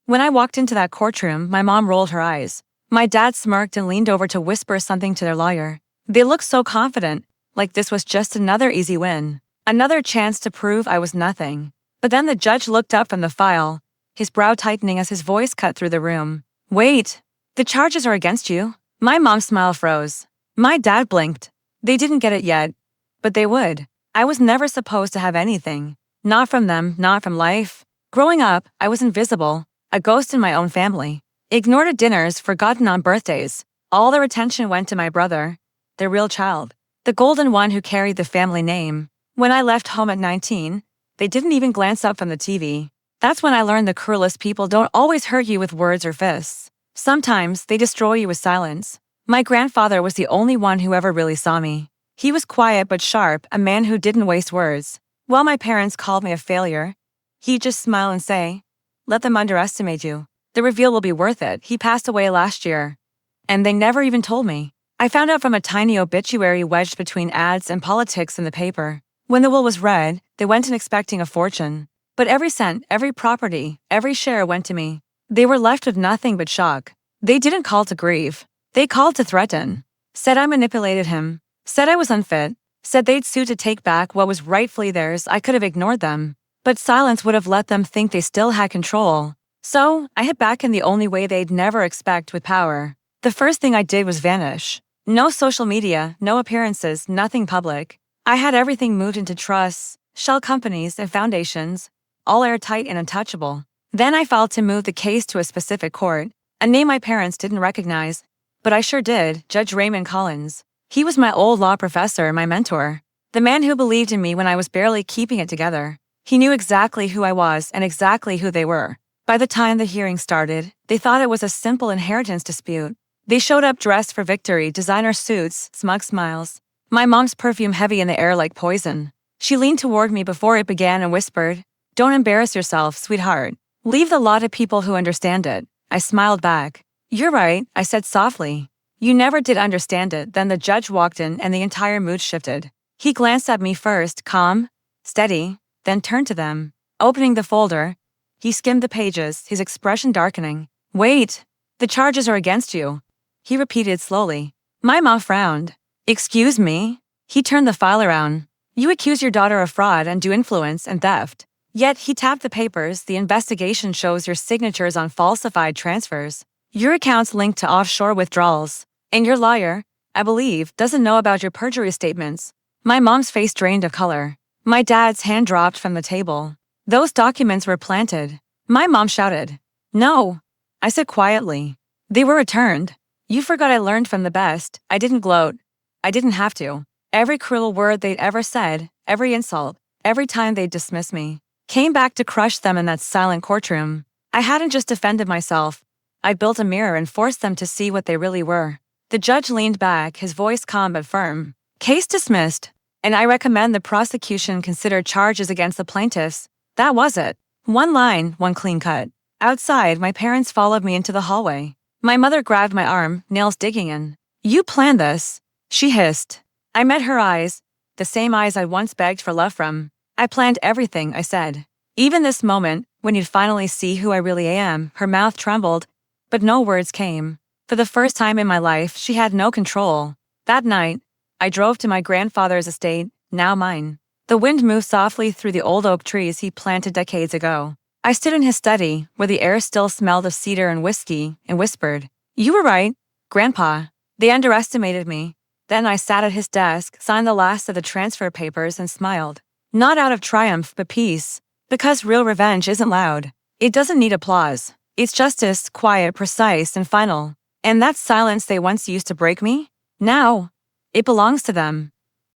When I walked into that courtroom, my mom rolled her eyes. My dad smirked and leaned over to whisper something to their lawyer. They looked so confident, like this was just another easy win. Another chance to prove I was nothing. But then the judge looked up from the file, his brow tightening as his voice cut through the room. Wait, the charges are against you. My mom's smile froze. My dad blinked. They didn't get it yet, but they would. I was never supposed to have anything. Not from them, not from life. Growing up, I was invisible, a ghost in my own family. Ignored at dinners, forgotten on birthdays. All their attention went to my brother, their real child, the golden one who carried the family name. When I left home at 19, they didn't even glance up from the TV. That's when I learned the cruelest people don't always hurt you with words or fists. Sometimes they destroy you with silence. My grandfather was the only one who ever really saw me. He was quiet but sharp, a man who didn't waste words. While my parents called me a failure, he'd just smile and say, "Let them underestimate you. The reveal will be worth it." He passed away last year. And they never even told me. I found out from a tiny obituary wedged between ads and politics in the paper. When the will was read, they went in expecting a fortune. But every cent, every property, every share went to me. They were left with nothing but shock. They didn't call to grieve. They called to threaten. Said I manipulated him. Said I was unfit. Said they'd sue to take back what was rightfully theirs. I could have ignored them. But silence would have let them think they still had control. So, I hit back in the only way they'd never expect with power. The first thing I did was vanish. No social media, no appearances, nothing public. I had everything moved into trusts, shell companies, and foundations, all airtight and untouchable. Then I filed to move the case to a specific court, a name my parents didn't recognize. But I sure did, Judge Raymond Collins. He was my old law professor, my mentor. The man who believed in me when I was barely keeping it together. He knew exactly who I was and exactly who they were. By the time the hearing started, they thought it was a simple inheritance dispute. They showed up dressed for victory, designer suits, smug smiles. My mom's perfume heavy in the air like poison. She leaned toward me before it began and whispered, "Don't embarrass yourself, sweetheart. Leave the law to people who understand it." I smiled back. "You're right," I said softly. "You never did understand it." Then the judge walked in and the entire mood shifted. He glanced at me first, calm, steady, then turned to them. Opening the folder, he skimmed the pages, his expression darkening. "Wait, the charges are against you," he repeated slowly. My mom frowned. "Excuse me?" He turned the file around. "You accuse your daughter of fraud, undue influence, and theft. Yet he tapped the papers. The investigation shows your signatures on falsified transfers. Your accounts linked to offshore withdrawals. And your lawyer, I believe, doesn't know about your perjury statements." My mom's face drained of color. My dad's hand dropped from the table. "Those documents were planted." My mom shouted. "No," I said quietly. "They were returned." "You forgot I learned from the best." I didn't gloat. I didn't have to. Every cruel word they'd ever said, every insult, every time they'd dismiss me, came back to crush them in that silent courtroom. I hadn't just defended myself. I built a mirror and forced them to see what they really were. The judge leaned back, his voice calm but firm. "Case dismissed. And I recommend the prosecution consider charges against the plaintiffs." That was it. One line, one clean cut. Outside, my parents followed me into the hallway. My mother grabbed my arm, nails digging in. "You planned this," she hissed. I met her eyes, the same eyes I'd once begged for love from. "I planned everything," I said. "Even this moment, when you'd finally see who I really am." Her mouth trembled, but no words came. For the first time in my life, she had no control. That night, I drove to my grandfather's estate, now mine. The wind moved softly through the old oak trees he planted decades ago. I stood in his study, where the air still smelled of cedar and whiskey, and whispered, "You were right, Grandpa. They underestimated me." Then I sat at his desk, signed the last of the transfer papers, and smiled. Not out of triumph, but peace. Because real revenge isn't loud. It doesn't need applause. It's justice, quiet, precise, and final. And that silence they once used to break me? Now, it belongs to them.